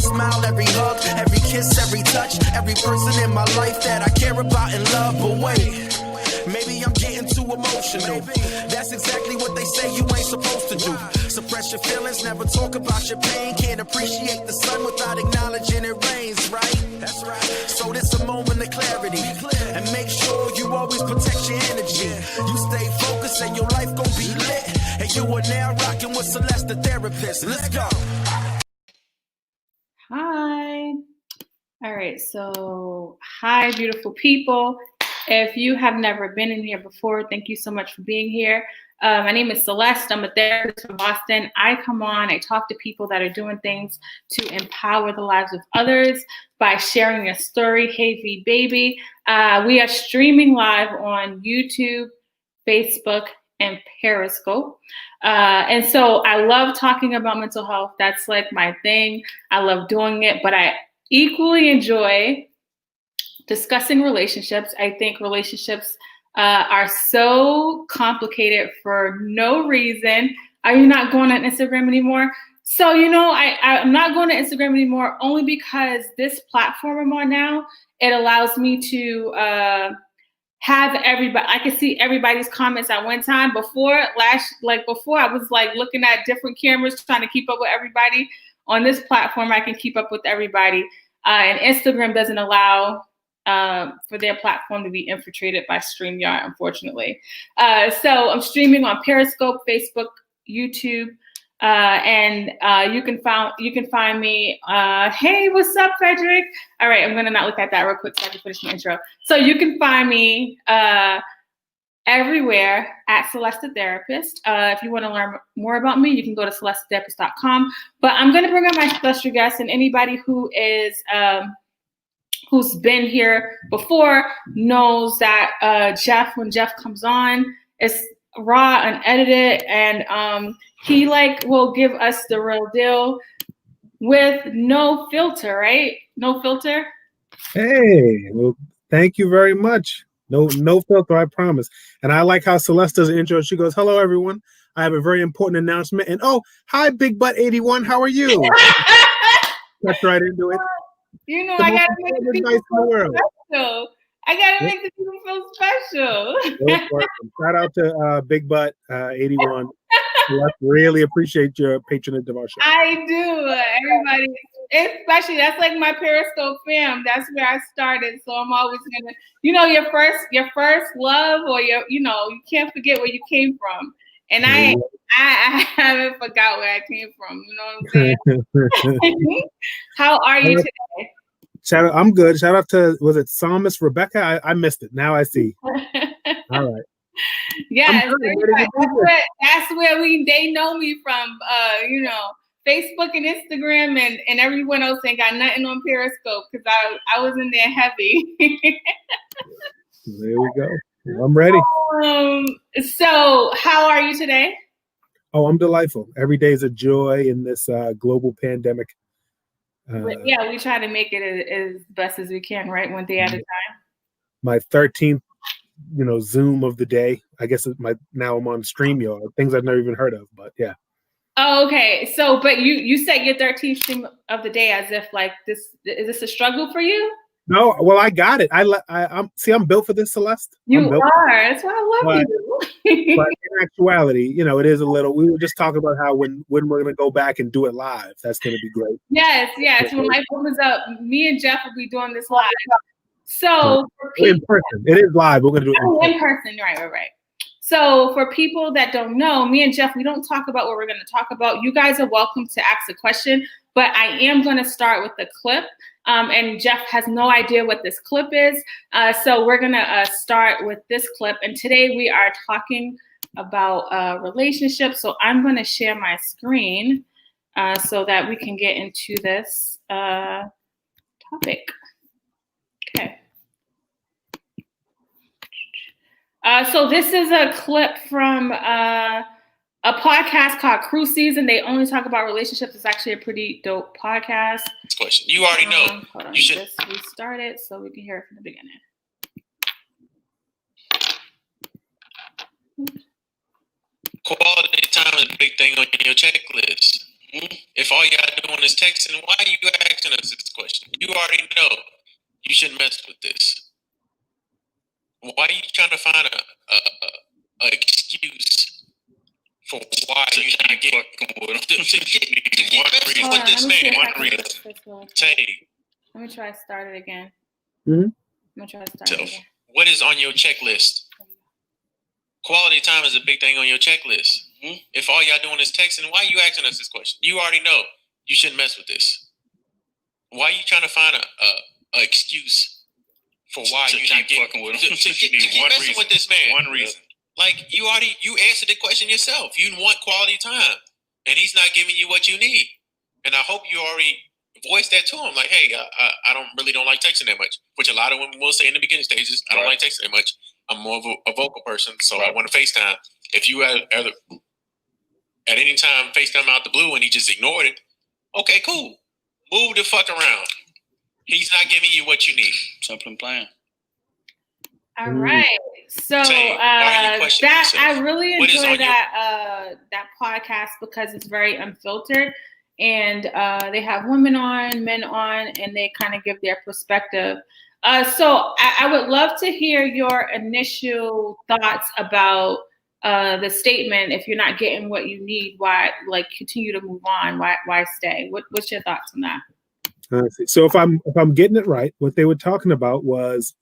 smile, every hug, every kiss, every touch, every person in my life that I care about and love. But wait, maybe I'm getting too emotional. That's exactly what they say you ain't supposed to do. Suppress your feelings, never talk about your pain. Can't appreciate the sun without acknowledging it rains, right? That's right. So this a moment of clarity. And make sure you always protect your energy. You stay focused and your life gon' be lit. And you are now rocking with Celeste the Therapist. Let's go. Hi. All right, so hi, beautiful people. If you have never been in here before, thank you so much for being here. My name is Celeste. I'm a therapist from Boston. I come on, I talk to people that are doing things to empower the lives of others by sharing their story. Hey, V baby. We are streaming live on YouTube, Facebook, and Periscope. And so I love talking about mental health. That's like my thing. I love doing it, but I equally enjoy discussing relationships. I think relationships are so complicated for no reason. Are you not going on Instagram anymore? So, I'm not going to Instagram anymore only because this platform I'm on now, it allows me to have everybody, I can see everybody's comments at one time. Before I was like looking at different cameras, trying to keep up with everybody. On this platform, I can keep up with everybody. And Instagram doesn't allow for their platform to be infiltrated by StreamYard, unfortunately. So I'm streaming on Periscope, Facebook, YouTube, and you can find me. Hey, what's up, Frederick? All right, I'm gonna not look at that real quick so I can finish my intro. So you can find me everywhere at Celeste The Therapist. If you want to learn more about me, you can go to CelesteTheTherapist.com. But I'm gonna bring up my special guest, and anybody who is who's been here before knows that Jeff, when Jeff comes on, it's raw and edited, and he will give us the real deal with no filter, right? No filter. Hey, well, thank you very much. No filter, I promise. And I like how Celeste does an intro. She goes, "Hello, everyone. I have a very important announcement." And hi, Big Butt 81. How are you? That's right into it. I gotta make the people feel special. I gotta make the people feel special. Shout out to Big Butt 81. I really appreciate your patronage of our show. I do. Everybody, especially that's like my Periscope fam. That's where I started. So I'm always gonna, your first love, or you can't forget where you came from. And I haven't forgot where I came from. You know what I'm saying? How are you today? I'm good. Shout out to, was it Psalmist Rebecca? I missed it. Now I see. All right. Yes, that's where they know me from. Facebook and Instagram and everyone else ain't got nothing on Periscope because I was in there heavy. There we go. I'm ready. So how are you today? Oh, I'm delightful. Every day is a joy in this global pandemic. We try to make it as best as we can, right? One day at a time. My 13th, Zoom of the day. I guess now I'm on StreamYard, things I've never even heard of, but yeah. Oh, okay. So, but you said your 13th stream of the day as if is this a struggle for you? No, well, I got it. I'm built for this, Celeste. You are. That's why I love you. But in actuality, it is a little. We were just talking about how when we're going to go back and do it live, that's going to be great. Yes. When life opens up, me and Jeff will be doing this live. So in person, it is live. We're going to do it in person. Right. So for people that don't know, me and Jeff, we don't talk about what we're going to talk about. You guys are welcome to ask a question, but I am going to start with the clip. And Jeff has no idea what this clip is. So we're going to start with this clip. And today we are talking about relationships. So I'm going to share my screen so that we can get into this topic. Okay. So this is a clip from a podcast called Cruise Season. They only talk about relationships. It's actually a pretty dope podcast. Question. You already know. Hold on. You should restart it so we can hear it from the beginning. Quality time is a big thing on your checklist. If all you gotta do on this texting, why are you asking us this question? You already know you shouldn't mess with this. Why are you trying to find a excuse for why you're not getting with him? With this man, one reason. Let me try to start it again. Mm-hmm. I'm gonna try to start it again. What is on your checklist? Quality time is a big thing on your checklist. Mm-hmm. If all y'all doing is texting, why are you asking us this question? You already know you shouldn't mess with this. Why are you trying to find a excuse for why you're not getting with him? To keep messing with this man. One reason. Like you answered the question yourself. You want quality time, and he's not giving you what you need. And I hope you already voiced that to him. Like, hey, I don't like texting that much, which a lot of women will say in the beginning stages. I don't like texting that much. I'm more of a vocal person, so I want to FaceTime. If you at any time FaceTime out the blue and he just ignored it, okay, cool. Move the fuck around. He's not giving you what you need. Simple and plain. All right. So that I really enjoy that podcast because it's very unfiltered, and they have women on, men on, and they kind of give their perspective. So I would love to hear your initial thoughts about the statement. If you're not getting what you need, why continue to move on? Why stay? What's your thoughts on that? So if I'm getting it right, what they were talking about was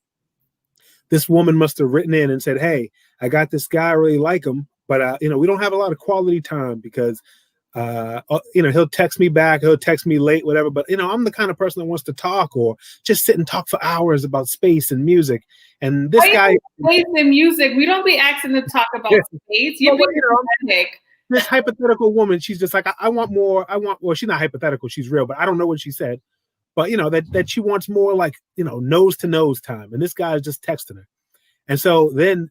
this woman must have written in and said, "Hey, I got this guy, I really like him, but we don't have a lot of quality time because he'll text me back, he'll text me late, whatever. But I'm the kind of person that wants to talk or just sit and talk for hours about space and music. And this guy, space and music, we don't be asking to talk about space. This hypothetical woman, she's just like, I want more. Well, she's not hypothetical, she's real, but I don't know what she said. But that she wants more like nose to nose time, and this guy is just texting her. And so then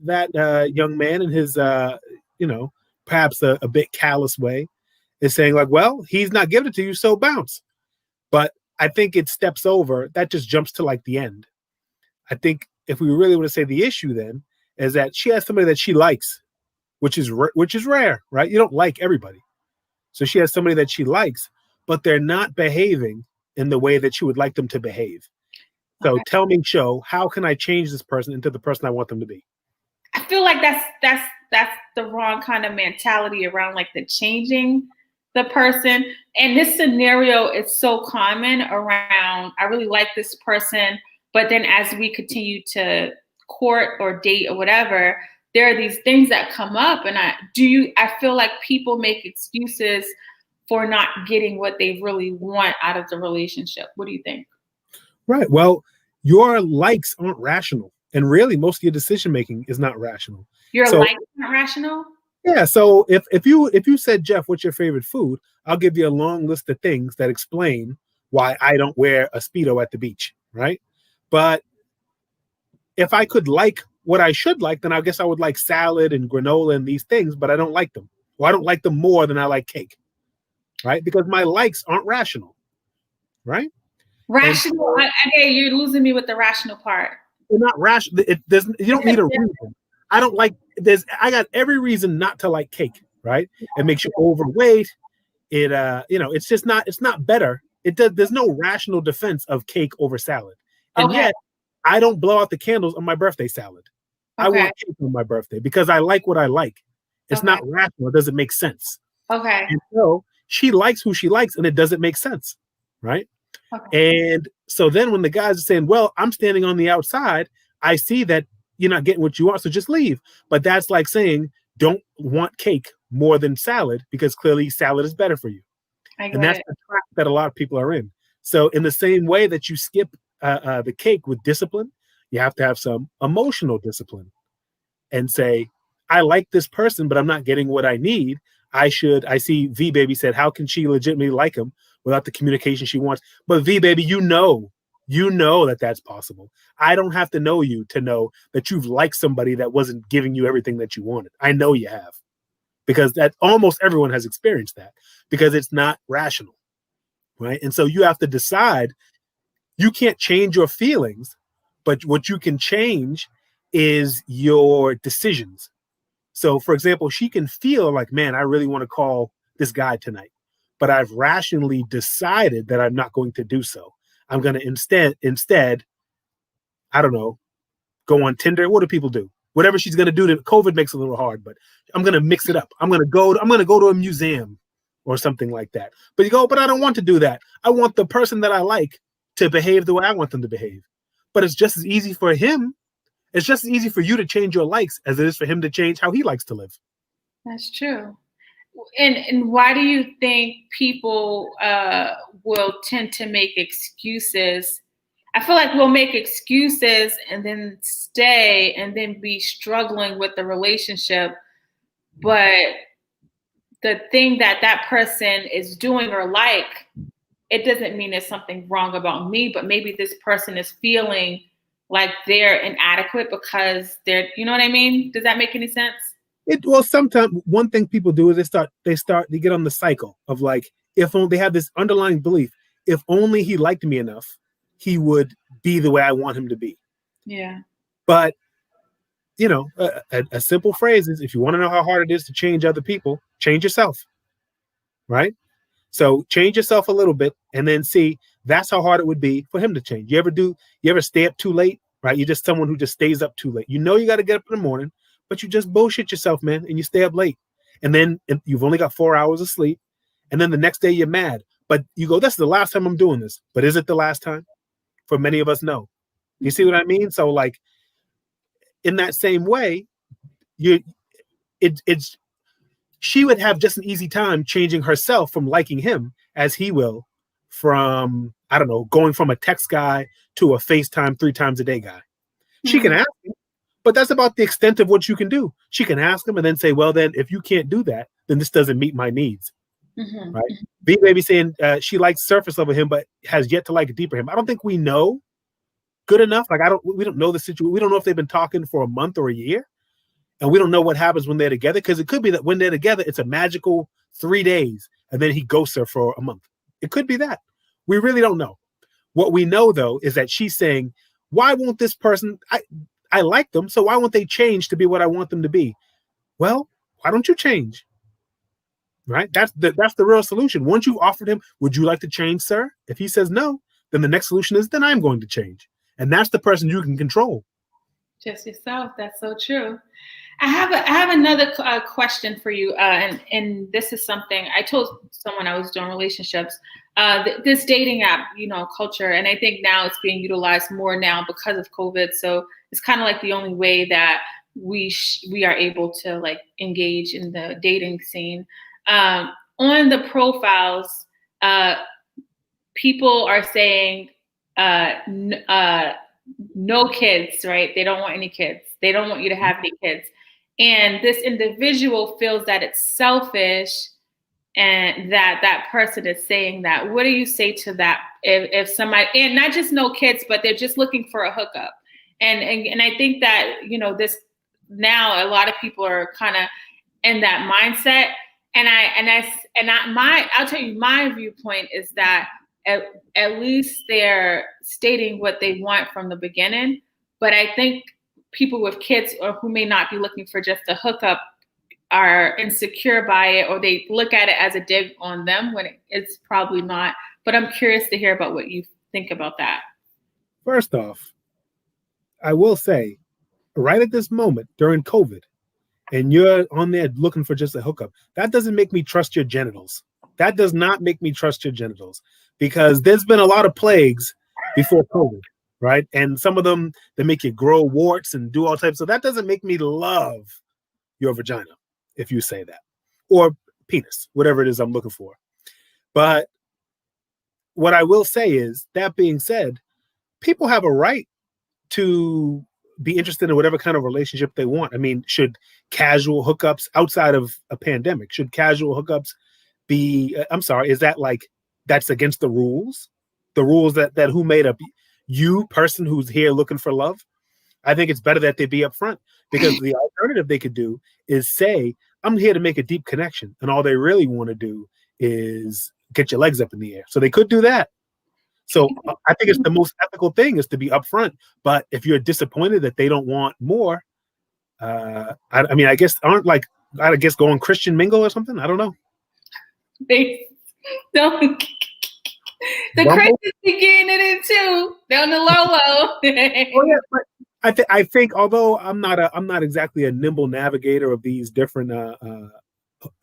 that young man in his perhaps a bit callous way is saying like, well, he's not giving it to you, so bounce. But I think it steps over, that just jumps to like the end. I think if we really want to say the issue then is that she has somebody that she likes, which is rare, right? You don't like everybody. So she has somebody that she likes, but they're not behaving in the way that she would like them to behave. So tell me, Sho, how can I change this person into the person I want them to be? I feel like that's the wrong kind of mentality around like the changing the person. And this scenario is so common around, I really like this person, but then as we continue to court or date or whatever, there are these things that come up, and I feel like people make excuses for not getting what they really want out of the relationship. What do you think? Right. Well, your likes aren't rational. And really, most of your decision making is not rational. Your likes aren't rational? Yeah. So if you said, Jeff, what's your favorite food? I'll give you a long list of things that explain why I don't wear a Speedo at the beach. Right. But if I could like what I should like, then I guess I would like salad and granola and these things, but I don't like them. Well, I don't like them more than I like cake. Right? Because my likes aren't rational. Right? Rational. Okay, you're losing me with the rational part. They're not rational. You don't need a reason. I don't like I got every reason not to like cake, right? It makes you overweight. It's just not, it's not better. There's no rational defense of cake over salad. And yet I don't blow out the candles on my birthday salad. I want cake on my birthday because I like what I like. It's not rational. It doesn't make sense. Okay. And so she likes who she likes, and it doesn't make sense, right? Okay. And so then when the guys are saying, well, I'm standing on the outside, I see that you're not getting what you want, so just leave. But that's like saying, don't want cake more than salad, because clearly salad is better for you. And that's the trap that a lot of people are in. So in the same way that you skip the cake with discipline, you have to have some emotional discipline and say, I like this person, but I'm not getting what I need. I see V Baby said, how can she legitimately like him without the communication she wants? But V Baby, you know that that's possible. I don't have to know you to know that you've liked somebody that wasn't giving you everything that you wanted. I know you have, because that almost everyone has experienced that, because it's not rational, right? And so you have to decide. You can't change your feelings, but what you can change is your decisions. So, for example, she can feel like, man, I really want to call this guy tonight. but I've rationally decided that I'm not going to do so. I'm going to instead, I don't know, go on Tinder. What do people do? Whatever she's going to do. COVID makes it a little hard, but I'm going to mix it up. I'm going to go to a museum or something like that. But you go, but I don't want to do that. I want the person that I like to behave the way I want them to behave. But it's just as easy for him. It's just as easy for you to change your likes as it is for him to change how he likes to live. That's true. And why do you think people will tend to make excuses? I feel like we'll make excuses and then stay and then be struggling with the relationship. But the thing that person is doing or like, it doesn't mean there's something wrong about me, but maybe this person is feeling like they're inadequate because they're, you know what I mean? Does that make any sense? Well, sometimes one thing people do is they get on the cycle of like, if only they have this underlying belief, if only he liked me enough, he would be the way I want him to be. Yeah. But, you know, a simple phrase is, if you want to know how hard it is to change other people, change yourself. Right? So change yourself a little bit and then see, that's how hard it would be for him to change. You ever stay up too late? Right? You're just someone who just stays up too late. You know you got to get up in the morning, but you just bullshit yourself, man, and you stay up late. And then you've only got 4 hours of sleep. And then the next day you're mad. But you go, this is the last time I'm doing this. But is it the last time? For many of us, no. You see what I mean? So like, in that same way, she would have just an easy time changing herself from liking him as he will from, I don't know, going from a text guy to a FaceTime 3 times a day guy. She can ask him, but that's about the extent of what you can do. She can ask him and then say, well, then if you can't do that, then this doesn't meet my needs. Right? B Baby saying she likes surface level him, but has yet to like a deeper him. I don't think we know good enough. Like we don't know the situation. We don't know if they've been talking for a month or a year. And we don't know what happens when they're together, because it could be that when they're together, it's a magical 3 days and then he ghosts her for a month. It could be that. We really don't know. What we know, though, is that she's saying, why won't this person, I like them, so why won't they change to be what I want them to be? Well, why don't you change? Right? That's the real solution. Once you offered him, would you like to change, sir? If he says no, then the next solution is, then I'm going to change. And that's the person you can control. Just yourself. That's so true. I have another question for you, and this is something I told someone I was doing relationships. This dating app, culture, and I think now it's being utilized more now because of COVID. So it's kind of like the only way that we are able to like engage in the dating scene. On the profiles, people are saying no kids, right? They don't want any kids. They don't want you to have any kids. And this individual feels that it's selfish and that person is saying that. What do you say to that? If somebody, and not just no kids, but they're just looking for a hookup. And I think that, this now a lot of people are kind of in that mindset. And I'll tell you, my viewpoint is that at least they're stating what they want from the beginning. But I think people with kids or who may not be looking for just a hookup are insecure by it, or they look at it as a dig on them when it's probably not. But I'm curious to hear about what you think about that. First off, I will say, right at this moment during COVID, and you're on there looking for just a hookup, that doesn't make me trust your genitals. That does not make me trust your genitals, because there's been a lot of plagues before COVID, right? And some of them, they make you grow warts and do all types. So that doesn't make me love your vagina, if you say that, or penis, whatever it is I'm looking for. But what I will say is, that being said, people have a right to be interested in whatever kind of relationship they want. I mean, should casual hookups outside of a pandemic, should casual hookups be, I'm sorry, is that like, that's against the rules? The rules that who made up? You, person who's here looking for love? I think it's better that they be upfront, because the alternative they could do is say, I'm here to make a deep connection, and all they really want to do is get your legs up in the air. So they could do that. So I think it's the most ethical thing is to be upfront. But if you're disappointed that they don't want more, I mean, I guess going Christian mingle or something. I don't know. Don't. The Bumble? Christians be getting it in too. They're on the low. Oh yeah, but I think although I'm not exactly a nimble navigator of these different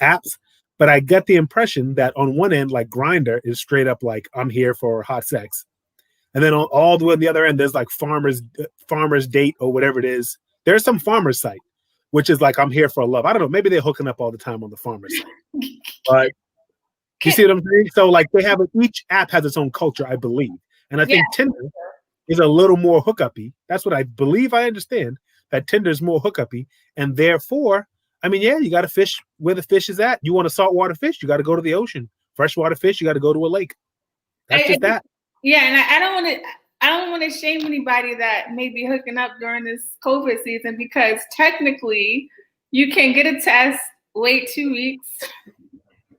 apps, but I get the impression that on one end, like Grinder is straight up like I'm here for hot sex, and then all the way on the other end, there's like farmers date or whatever it is. There's some farmers site, which is like I'm here for love. I don't know. Maybe they're hooking up all the time on the farmers site, but you see what I'm saying? So like they have each app has its own culture, I believe, and I think Tinder is a little more hookup-y. That's what I believe. I understand that Tinder is more hookup-y, and therefore, I mean, yeah, you got to fish where the fish is at. You want a saltwater fish, you got to go to the ocean. Freshwater fish, you got to go to a lake. That's just that. Yeah, and I don't want to shame anybody that may be hooking up during this COVID season, because technically you can get a test, wait 2 weeks.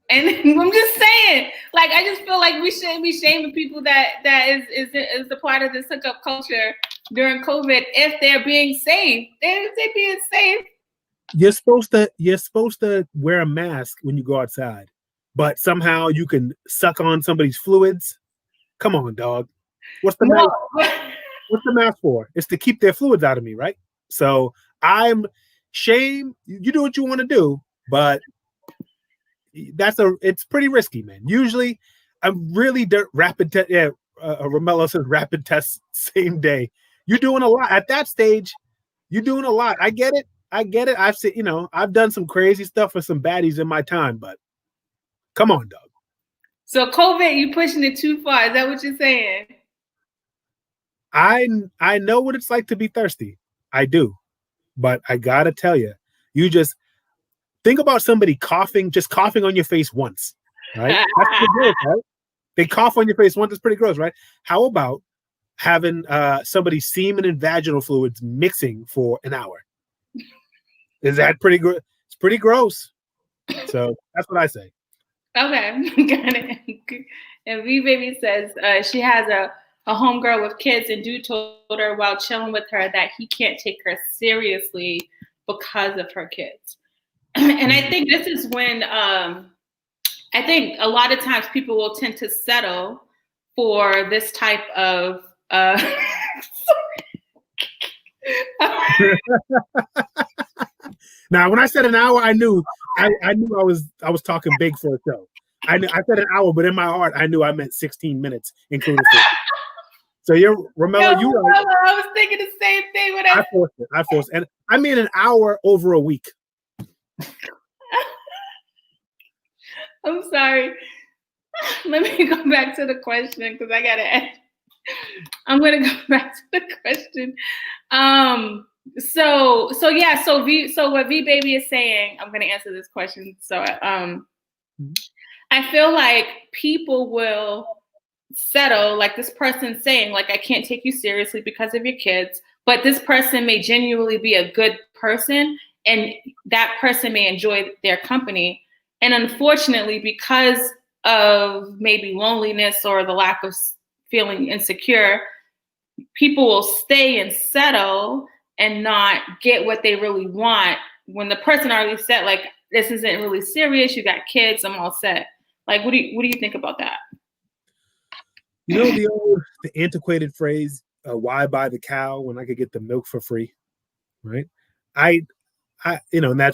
And I'm just saying, like, I just feel like we shouldn't be shaming people that is a part of this hookup culture during COVID if they're being safe. They're being safe. You're supposed to wear a mask when you go outside, but somehow you can suck on somebody's fluids. Come on, dog. What's the mask? What's the mask for? It's to keep their fluids out of me, right? So shame. You do what you want to do, but it's pretty risky, man. Usually I'm really rapid test. Yeah. Romello says rapid test same day. You're doing a lot at that stage. You're doing a lot. I get it. I've seen, I've done some crazy stuff for some baddies in my time, but come on, dog. So COVID, you pushing it too far. Is that what you're saying? I know what it's like to be thirsty. I do. But I gotta tell you, you just think about somebody coughing on your face once, right? That's pretty gross, right? They cough on your face once, it's pretty gross, right? How about having somebody's semen and vaginal fluids mixing for an hour? Is that pretty good? It's pretty gross. So that's what I say. Okay, got it. And V Baby says she has a homegirl with kids, and dude told her while chilling with her that he can't take her seriously because of her kids. And I think this is when I think a lot of times people will tend to settle for this type of Now, when I said an hour, I knew I was talking big for a show. I said an hour, but in my heart, I knew I meant 16 minutes, including 50. So Romello, you right. I was thinking the same thing when I forced it. And I mean an hour over a week. I'm sorry. Let me go back to the question because I gotta add. I'm gonna go back to the question. So what V Baby is saying, I'm gonna answer this question. So I feel like people will settle, like this person saying, like, I can't take you seriously because of your kids, but this person may genuinely be a good person and that person may enjoy their company. And unfortunately, because of maybe loneliness or the lack of feeling insecure, people will stay and settle and not get what they really want when the person already said, like, this isn't really serious, you got kids, I'm all set. Like, what do you think about that? You know the antiquated phrase, why buy the cow when I could get the milk for free? Right? And that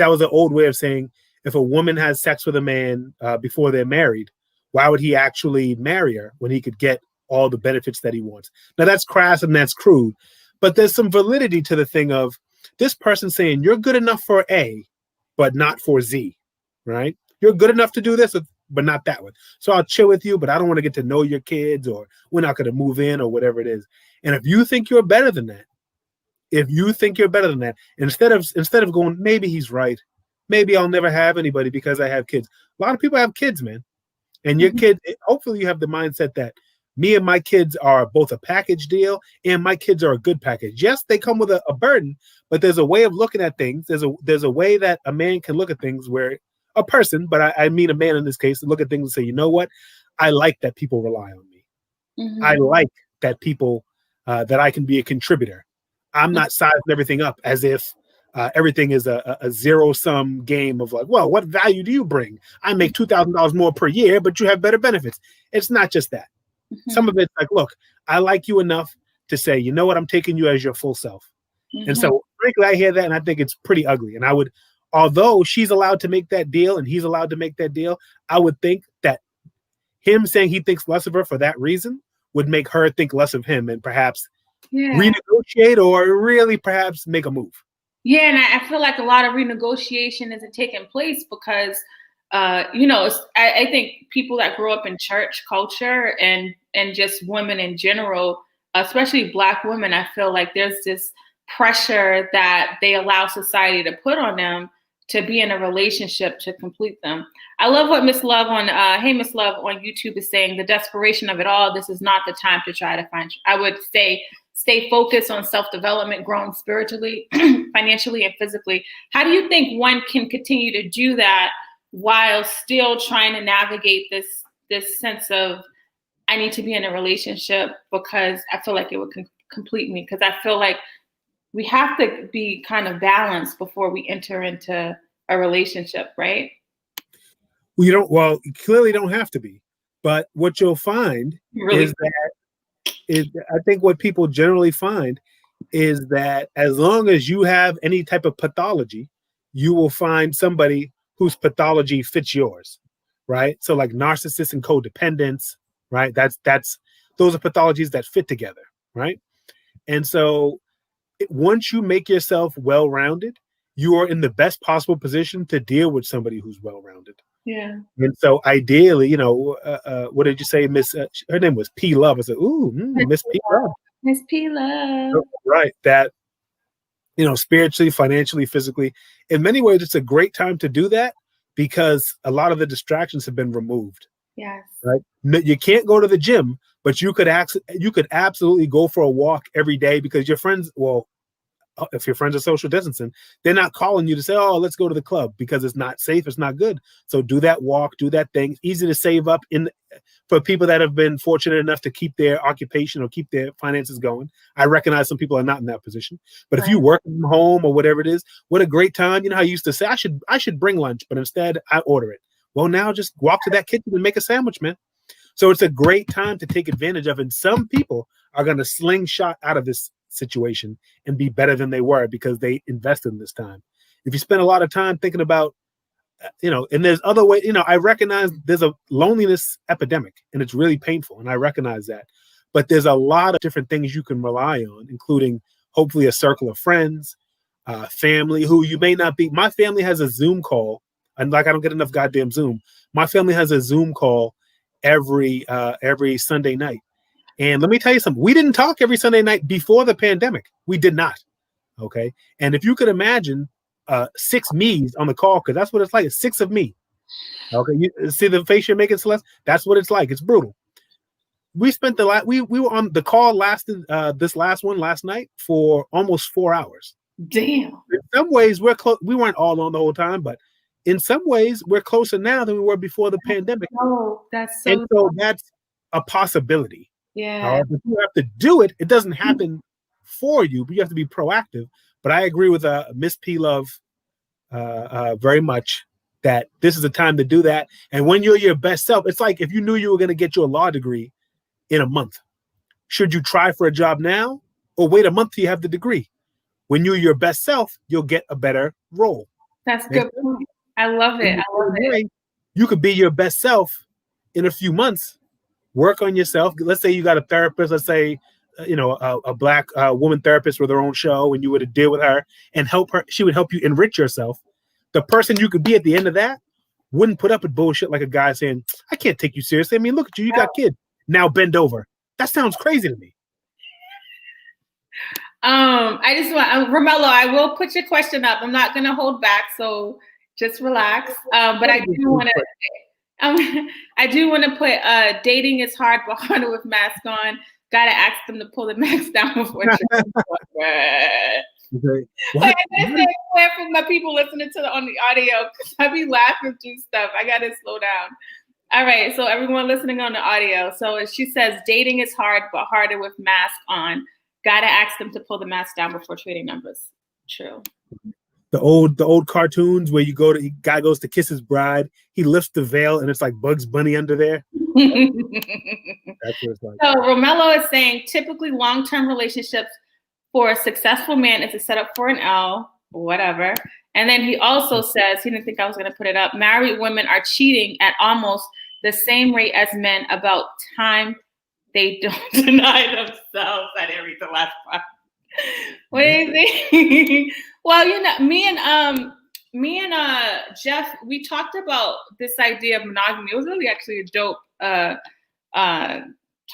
was an old way of saying, if a woman has sex with a man before they're married, why would he actually marry her when he could get all the benefits that he wants? Now that's crass and that's crude, but there's some validity to the thing of this person saying you're good enough for A, but not for Z, right? You're good enough to do this, but not that one. So I'll chill with you, but I don't want to get to know your kids, or we're not going to move in, or whatever it is. And if you think you're better than that, instead of going, maybe he's right, maybe I'll never have anybody because I have kids. A lot of people have kids, man. And your kid, hopefully you have the mindset that me and my kids are both a package deal, and my kids are a good package. Yes, they come with a burden, but there's a way of looking at things. There's a way that a man can look at things where a person, but I mean a man in this case, to look at things and say, you know what? I like that people rely on me. Mm-hmm. I like that people, that I can be a contributor. I'm not sizing everything up as if everything is a zero-sum game of like, well, what value do you bring? I make $2,000 more per year, but you have better benefits. It's not just that. Some of it's like, look, I like you enough to say, you know what, I'm taking you as your full self. And so, frankly, I hear that and I think it's pretty ugly. And I would, although she's allowed to make that deal and he's allowed to make that deal, I would think that him saying he thinks less of her for that reason would make her think less of him and perhaps renegotiate or really perhaps make a move. Yeah, and I feel like a lot of renegotiation isn't taking place because, I think people that grow up in church culture and just women in general, especially Black women, I feel like there's this pressure that they allow society to put on them to be in a relationship to complete them. I love what Miss Love on Miss Love on YouTube is saying, the desperation of it all. This is not the time to try to find. I would say stay focused on self-development, growing spiritually, financially, and physically. How do you think one can continue to do that while still trying to navigate this sense of I need to be in a relationship because I feel like it would complete me? Because I feel like we have to be kind of balanced before we enter into a relationship, right? You clearly don't have to be. But what you'll find I think what people generally find is that as long as you have any type of pathology, you will find somebody whose pathology fits yours, right? So like narcissists and codependence, right? Those are pathologies that fit together, right? And so once you make yourself well-rounded, you are in the best possible position to deal with somebody who's well-rounded. Yeah. And so ideally, what did you say, Miss? Her name was P Love. I said, ooh, Miss P Love. Miss P Love. Right. That, spiritually, financially, physically, in many ways, it's a great time to do that because a lot of the distractions have been removed. Yes. Right. You can't go to the gym, but you could absolutely go for a walk every day because your friends, if your friends are social distancing, they're not calling you to say, oh, let's go to the club because it's not safe. It's not good. So do that walk, do that thing. It's easy to save up for people that have been fortunate enough to keep their occupation or keep their finances going. I recognize some people are not in that position, but if you work from home or whatever it is, what a great time. You know how I used to say, I should bring lunch, but instead I order it. Well, now just walk to that kitchen and make a sandwich, man. So it's a great time to take advantage of. And some people are going to slingshot out of this situation and be better than they were because they invested in this time. If you spend a lot of time thinking about, and there's other ways, I recognize there's a loneliness epidemic and it's really painful. And I recognize that, but there's a lot of different things you can rely on, including hopefully a circle of friends, family who you may not be. My family has a Zoom call. And like, I don't get enough goddamn Zoom. My family has a Zoom call every Sunday night. And let me tell you something. We didn't talk every Sunday night before the pandemic. We did not. Okay. And if you could imagine 6 me's on the call, because that's what it's like. It's 6 of me. Okay. You see the face you're making, Celeste? That's what it's like. It's brutal. We spent we were on the call this last one last night for almost 4 hours. Damn. In some ways we're close. We weren't all on the whole time, but in some ways we're closer now than we were before the pandemic. Oh, that's so. And so that's a possibility. Yeah. But you have to do it. It doesn't happen for you, but you have to be proactive. But I agree with Miss P Love very much that this is the time to do that. And when you're your best self, it's like if you knew you were going to get your law degree in a month. Should you try for a job now or wait a month till you have the degree? When you're your best self, you'll get a better role. That's a good point. I love it. You could be your best self in a few months. Work on yourself. Let's say you got a therapist. Let's say, a Black woman therapist with her own show, and you were to deal with her and help her. She would help you enrich yourself. The person you could be at the end of that wouldn't put up with bullshit like a guy saying, "I can't take you seriously. I mean, look at you. You got kids. Now bend over." That sounds crazy to me. I just want Romello. I will put your question up. I'm not going to hold back, so just relax. But I do want to. I do want to put dating is hard but harder with mask on. Gotta ask them to pull the mask down before. Okay. I gotta stay away from my people listening on the audio because I be laughing through stuff. I gotta slow down. All right, so everyone listening on the audio. So she says dating is hard but harder with mask on. Gotta ask them to pull the mask down before trading numbers. True. the old cartoons where guy goes to kiss his bride, he lifts the veil and it's like Bugs Bunny under there. That's what it's like. So Romello is saying typically long-term relationships for a successful man is a setup for an L, whatever. And then he also says, he didn't think I was going to put it up, married women are cheating at almost the same rate as men about time they don't deny themselves. I didn't read the last part. What do you think? Well, you know, me and Jeff, we talked about this idea of monogamy. It was really actually a dope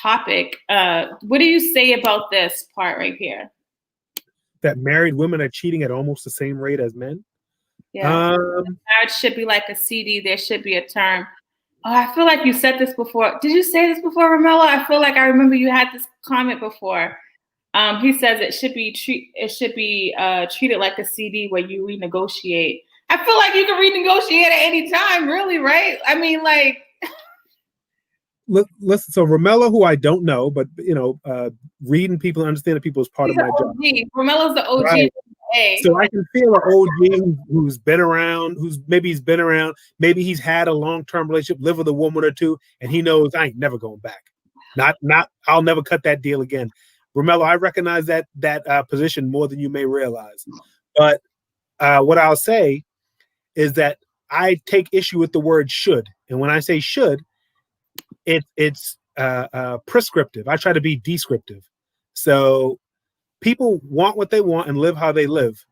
topic. What do you say about this part right here? That married women are cheating at almost the same rate as men? Yeah. Marriage should be like a CD. There should be a term. Oh, I feel like you said this before. Did you say this before, Romello? I feel like I remember you had this comment before. He says it should be treated like a CD where you renegotiate. I feel like you can renegotiate at any time, really, right? I mean, like. Listen, so Romello, who I don't know, but you know, reading people and understanding people is part of my job. Romello's the OG. Right. So I can feel an OG who's been around, maybe he's had a long-term relationship, live with a woman or two, and he knows I ain't never going back. I'll never cut that deal again. Romello, I recognize that position more than you may realize. But what I'll say is that I take issue with the word should. And when I say should, it's prescriptive. I try to be descriptive. So people want what they want and live how they live.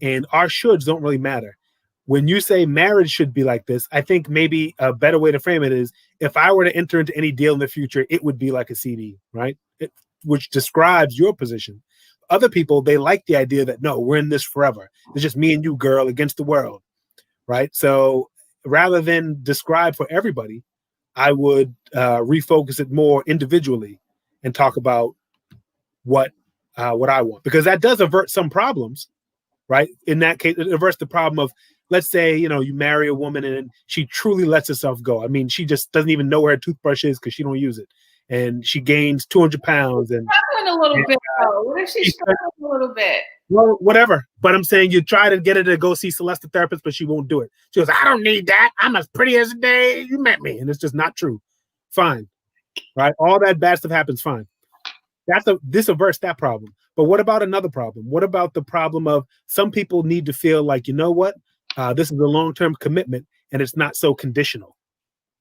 And our shoulds don't really matter. When you say marriage should be like this, I think maybe a better way to frame it is if I were to enter into any deal in the future, it would be like a CD, right? Which describes your position. Other people, they like the idea that, no, we're in this forever. It's just me and you, girl, against the world, right? So rather than describe for everybody, I would refocus it more individually and talk about what I want, because that does avert some problems, right? In that case, it averts the problem of, let's say, you know, you marry a woman and she truly lets herself go. I mean, she just doesn't even know where her toothbrush is because she don't use it. And she gains 200 pounds. And struggling a little bit, though. What if she's struggling a little bit? Well, whatever. But I'm saying you try to get her to go see Celeste the Therapist, but she won't do it. She goes, I don't need that. I'm as pretty as the day you met me. And it's just not true. Fine. Right? All that bad stuff happens, fine. This averts that problem. But what about another problem? What about the problem of some people need to feel like, you know what? This is a long-term commitment and it's not so conditional.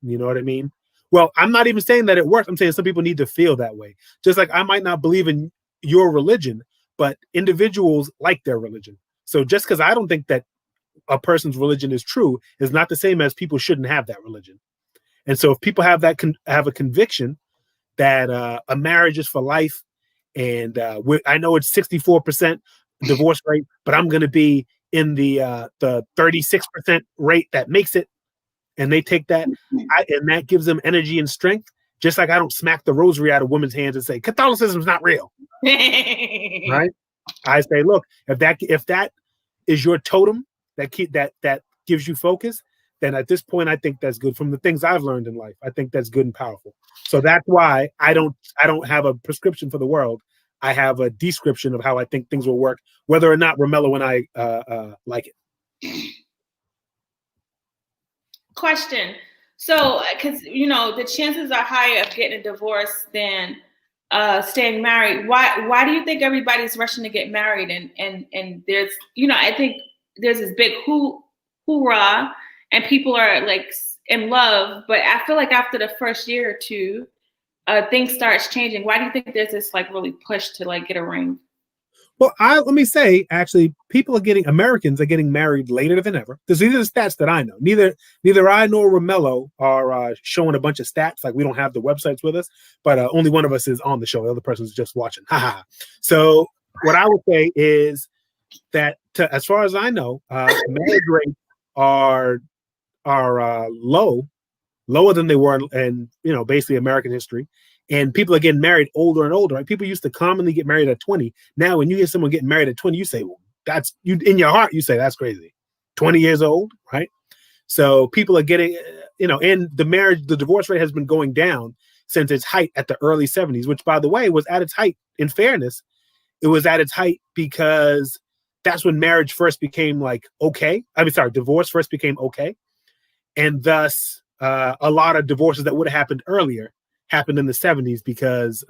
You know what I mean? Well, I'm not even saying that it works. I'm saying some people need to feel that way. Just like I might not believe in your religion, but individuals like their religion. So just because I don't think that a person's religion is true is not the same as people shouldn't have that religion. And so if people have that have a conviction that a marriage is for life, and I know it's 64% divorce rate, but I'm going to be in the 36% rate that makes it, and they take that, and that gives them energy and strength. Just like I don't smack the rosary out of women's hands and say Catholicism is not real, right? I say, look, if that is your totem that gives you focus, then at this point I think that's good. From the things I've learned in life, I think that's good and powerful. So that's why I don't have a prescription for the world. I have a description of how I think things will work, whether or not Romello and I like it. Question. So, because, you know, the chances are higher of getting a divorce than staying married. Why do you think everybody's rushing to get married? And there's, you know, I think there's this big hoorah, and people are like in love. But I feel like after the first year or two, things starts changing. Why do you think there's this like really push to like get a ring? Well, let me say, actually, Americans are getting married later than ever. These are the stats that I know. Neither I nor Romello are showing a bunch of stats. Like, we don't have the websites with us, but only one of us is on the show. The other person's just watching. So what I would say is that, as far as I know, marriage rates are lower than they were in, you know, basically American history. And people are getting married older and older. Right? People used to commonly get married at 20. Now, when you hear someone getting married at 20, you say, well, that's you in your heart. You say that's crazy. 20 years old, right? So people are getting, you know, and the divorce rate has been going down since its height at the early 70s, which, by the way, was at its height. In fairness, it was at its height because that's when marriage first became like okay. Divorce first became okay, and thus a lot of divorces that would have happened earlier happened in the 70s because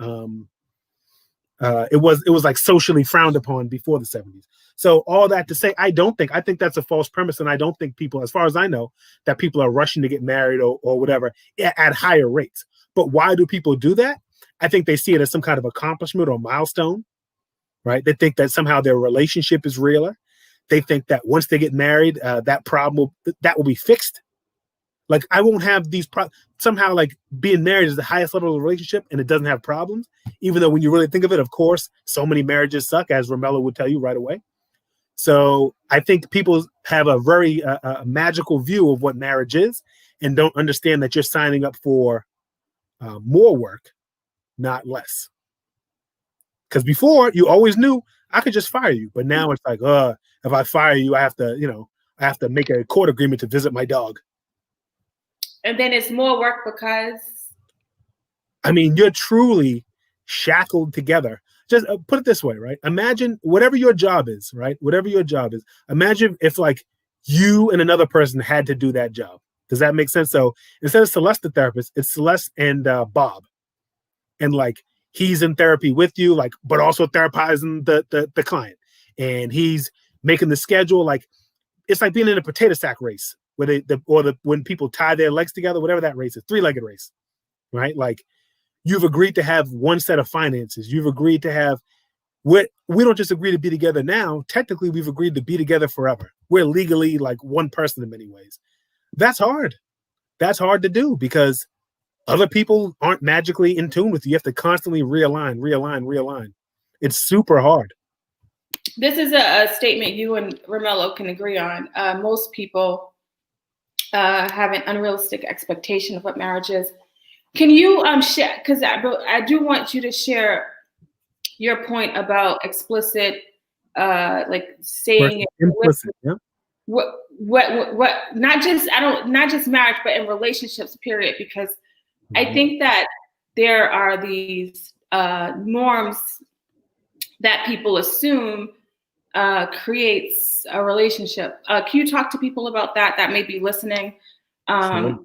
it was like socially frowned upon before the 70s. So all that to say, I think that's a false premise, and I don't think people, as far as I know, that people are rushing to get married or whatever at higher rates. But why do people do that? I think they see it as some kind of accomplishment or milestone, right? They think that somehow their relationship is realer. They think that once they get married, that problem will be fixed. Like I won't have these somehow like being married is the highest level of the relationship and it doesn't have problems. Even though when you really think of it, of course, so many marriages suck, as Romello would tell you right away. So I think people have a very magical view of what marriage is and don't understand that you're signing up for more work, not less. Because before you always knew I could just fire you, but now it's like, if I fire you, I have to make a court agreement to visit my dog. And then it's more work because, I mean, you're truly shackled together. Just put it this way, right? Imagine whatever your job is, right? Whatever your job is. Imagine if like you and another person had to do that job. Does that make sense? So instead of Celeste the Therapist, it's Celeste and Bob. And like he's in therapy with you, like, but also therapizing the client. And he's making the schedule. Like it's like being in a potato sack race where when people tie their legs together, whatever that race is, 3-legged race, right? Like you've agreed to have one set of finances. You've agreed to have we don't just agree to be together now. Technically, we've agreed to be together forever. We're legally like one person in many ways. That's hard. That's hard to do because other people aren't magically in tune with you. You have to constantly realign. It's super hard. This is a statement you and Romello can agree on. Most people have an unrealistic expectation of what marriage is. Can you share, because I do want you to share your point about explicit, like saying implicit, yeah. What not just marriage, but in relationships, period, because I think that there are these norms that people assume creates a relationship. Can you talk to people about that may be listening? Sure.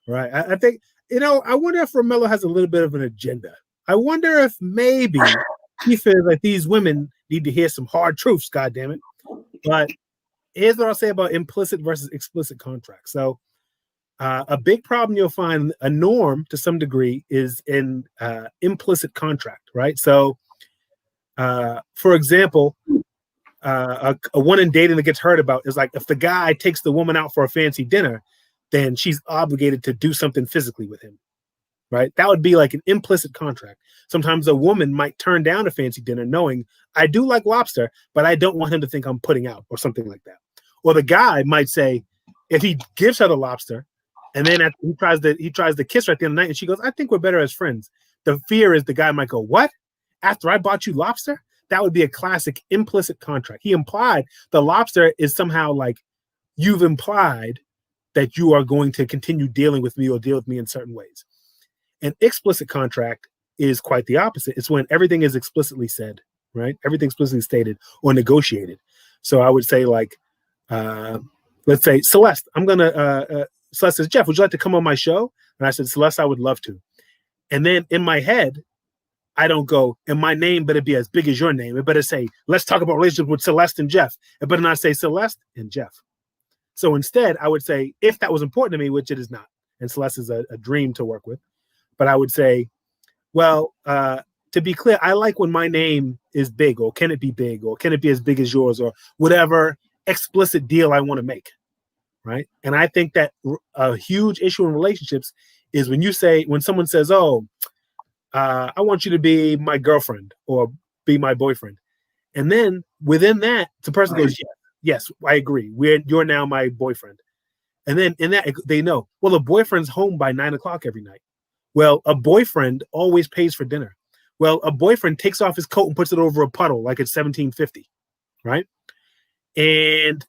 Right. I think, I wonder if Romello has a little bit of an agenda. I wonder if maybe he feels like these women need to hear some hard truths, goddammit. But here's what I'll say about implicit versus explicit contracts. So a big problem you'll find, a norm to some degree, is in implicit contract, right? So for example, a one in dating that gets heard about is like if the guy takes the woman out for a fancy dinner, then she's obligated to do something physically with him, right? That would be like an implicit contract. Sometimes a woman might turn down a fancy dinner knowing I do like lobster, but I don't want him to think I'm putting out or something like that. Or the guy might say, if he gives her the lobster and then he tries to kiss her at the end of the night and she goes, I think we're better as friends. The fear is the guy might go, what? After I bought you lobster? That would be a classic implicit contract. He implied the lobster is somehow like you've implied that you are going to continue dealing with me or deal with me in certain ways. An explicit contract is quite the opposite. It's when everything is explicitly said, right? Everything explicitly stated or negotiated. So I would say like, let's say, Celeste, Celeste says, Jeff, would you like to come on my show? And I said, Celeste, I would love to. And then in my head, I don't go, and my name better be as big as your name. It better say, let's talk about relationships with Celeste and Jeff. It better not say Celeste and Jeff. So instead, I would say, if that was important to me, which it is not, and Celeste is a dream to work with, but I would say, well, to be clear, I like when my name is big, or can it be big, or can it be as big as yours, or whatever explicit deal I want to make, right? And I think that a huge issue in relationships is when someone says, oh, I want you to be my girlfriend or be my boyfriend. And then within that, the person goes, yes, I agree. You're now my boyfriend. And then in that, they know, well, a boyfriend's home by 9:00 every night. Well, a boyfriend always pays for dinner. Well, a boyfriend takes off his coat and puts it over a puddle like it's 1750, right? And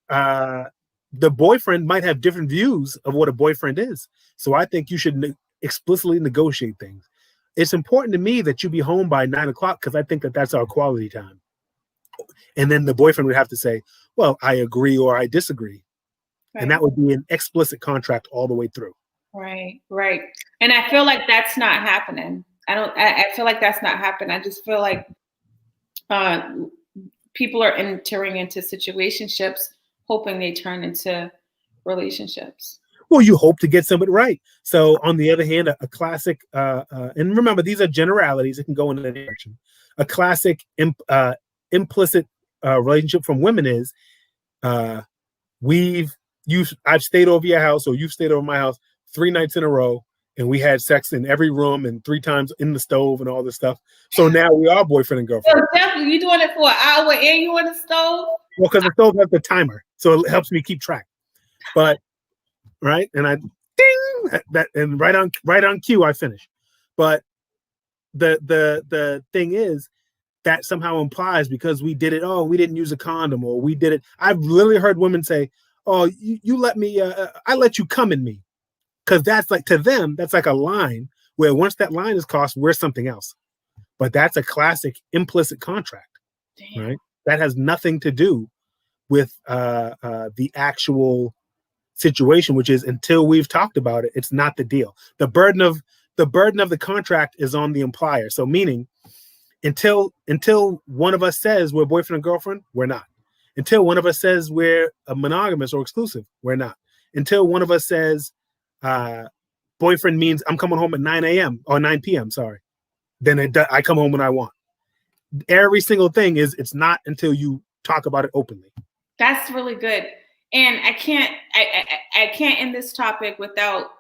the boyfriend might have different views of what a boyfriend is. So I think you should explicitly negotiate things. it's important to me that you be home by 9 o'clock because I think that that's our quality time. And then the boyfriend would have to say, well, I agree or I disagree. Right. And that would be an explicit contract all the way through. Right. And I feel like that's not happening. I feel like that's not happening. I just feel like people are entering into situationships hoping they turn into relationships. Well, you hope to get somebody right. So on the other hand, a classic, and remember, these are generalities. It can go in any direction. A classic implicit relationship from women is I've stayed over your house or you've stayed over my house 3 nights in a row, and we had sex in every room and 3 times in the stove and all this stuff. So now we are boyfriend and girlfriend. So definitely, you doing it for an hour and you on the stove? Well, because the stove has the timer, so it helps me keep track. But right, and I ding that, and right on cue, I finish. But the thing is that somehow implies because we did it. Oh, we didn't use a condom, or we did it. I've literally heard women say, "Oh, you let me. I let you come in me." Because that's like, to them, that's like a line where once that line is crossed, we're something else. But that's a classic implicit contract. Damn. Right? That has nothing to do with the actual situation, which is until we've talked about it, it's not the deal. The burden of the contract is on the implier. So meaning, until one of us says we're boyfriend and girlfriend, we're not. Until one of us says we're a monogamous or exclusive, we're not. Until one of us says boyfriend means I'm coming home at 9 a.m. or 9 p.m. Sorry. Then I come home when I want. Every single thing is, it's not until you talk about it openly. That's really good. And I can't end this topic without,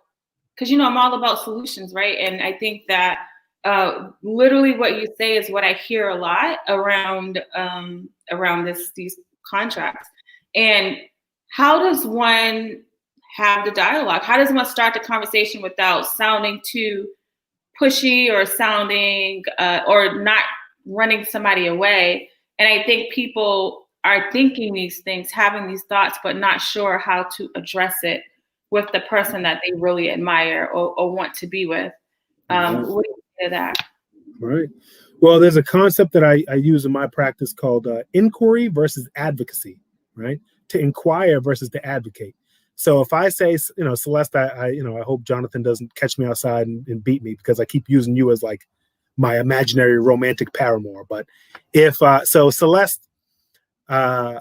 because, I'm all about solutions, right? And I think that literally what you say is what I hear a lot around these contracts. And how does one have the dialogue? How does one start the conversation without sounding too pushy or sounding or not running somebody away? And I think people are thinking these things, having these thoughts, but not sure how to address it with the person that they really admire or want to be with. What do you say to that? Right. Well, there's a concept that I use in my practice called inquiry versus advocacy, right? To inquire versus to advocate. So if I say, Celeste, I hope Jonathan doesn't catch me outside and beat me because I keep using you as like my imaginary romantic paramour. But if so, Celeste, I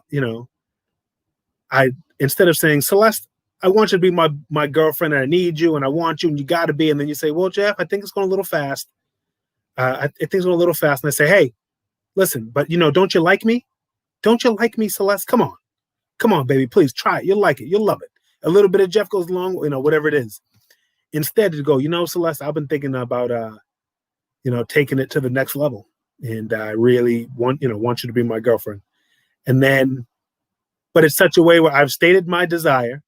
instead of saying, Celeste, I want you to be my girlfriend and I need you and I want you and you got to be. And then you say, well, Jeff, I think it's going a little fast. I think it's going a little fast. And I say, hey, listen, but don't you like me? Don't you like me, Celeste? Come on, baby, please try it. You'll like it. You'll love it. A little bit of Jeff goes along, whatever it is. Instead to go, Celeste, I've been thinking about, taking it to the next level. And I really want you to be my girlfriend. And then, but it's such a way where I've stated my desire.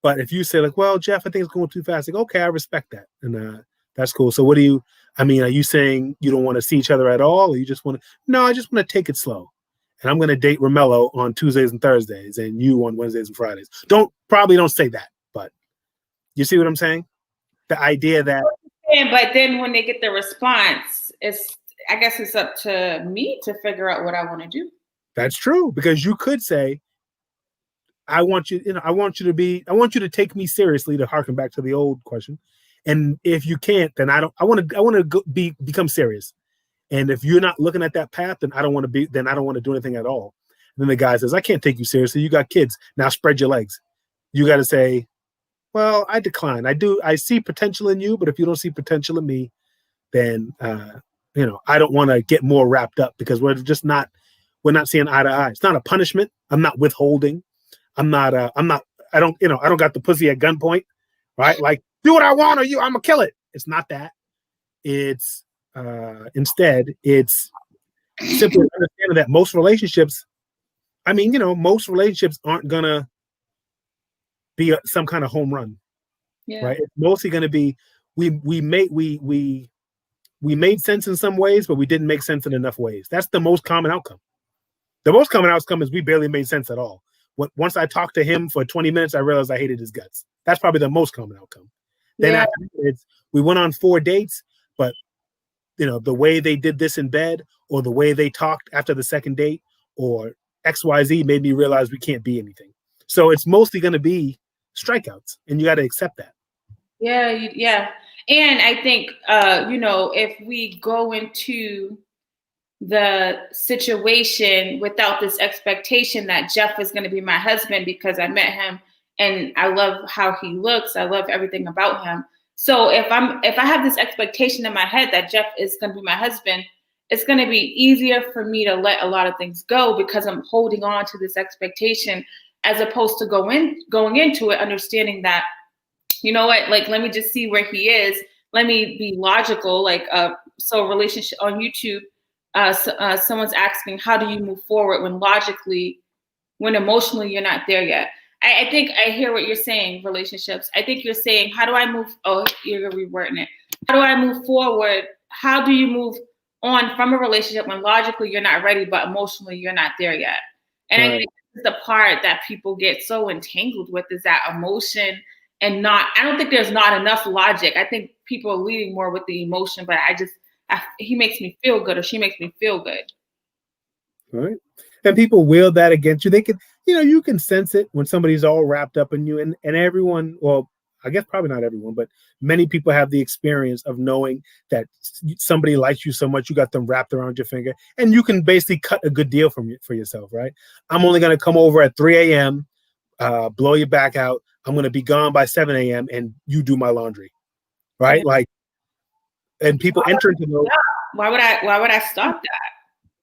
But if you say like, well, Jeff, I think it's going too fast. Like, okay, I respect that. And that's cool. So are you saying you don't want to see each other at all? Or you just want to, no, I just want to take it slow. And I'm going to date Romello on Tuesdays and Thursdays and you on Wednesdays and Fridays. Probably don't say that, but you see what I'm saying? The idea that. But then when they get the response, I guess it's up to me to figure out what I want to do. That's true. Because you could say, I want you to take me seriously, to harken back to the old question. And if you can't, then I want to become serious. And if you're not looking at that path, then I don't want to do anything at all. And then the guy says, I can't take you seriously. You got kids. Now spread your legs. You got to say, well, I decline. I see potential in you, but if you don't see potential in me, then, I don't want to get more wrapped up because we're not seeing eye to eye. It's not a punishment. I'm not withholding. I don't got the pussy at gunpoint, right? Like, do what I want or I'm gonna kill it. It's not that. It's, instead, it's simply understanding that most relationships aren't gonna be some kind of home run, right? It's mostly gonna be we made sense in some ways, but we didn't make sense in enough ways. That's the most common outcome. The most common outcome is we barely made sense at all. Once I talked to him for 20 minutes, I realized I hated his guts. That's probably the most common outcome. Then after we went on 4 dates, but the way they did this in bed, or the way they talked after the second date, or XYZ made me realize we can't be anything. So it's mostly going to be strikeouts, and you got to accept that. Yeah, yeah. And I think, if we go into the situation without this expectation that Jeff is going to be my husband because I met him and I love how he looks, I love everything about him. So if I have this expectation in my head that Jeff is going to be my husband, it's going to be easier for me to let a lot of things go because I'm holding on to this expectation, as opposed to going into it understanding that, you know what, like, let me just see where he is. Let me be logical. Like, so relationship on YouTube, someone's asking, how do you move forward when emotionally you're not there yet? I think I hear what you're saying, relationships. I think you're saying, how do I move? Oh, you're rewording it. How do I move forward? How do you move on from a relationship when logically you're not ready, but emotionally you're not there yet? And Right. I think this is the part that people get so entangled with, is that emotion, and I don't think there's not enough logic. I think people are leading more with the emotion, but he makes me feel good, or she makes me feel good. Right. And people wield that against you. They can, you can sense it when somebody's all wrapped up in you, and everyone, well, I guess probably not everyone, but many people have the experience of knowing that somebody likes you so much, you got them wrapped around your finger, and you can basically cut a good deal for yourself, right? I'm only going to come over at 3 a.m., blow your back out. I'm going to be gone by 7 a.m. and you do my laundry, right? Yeah. Like, and people enter into those. Why would I stop that?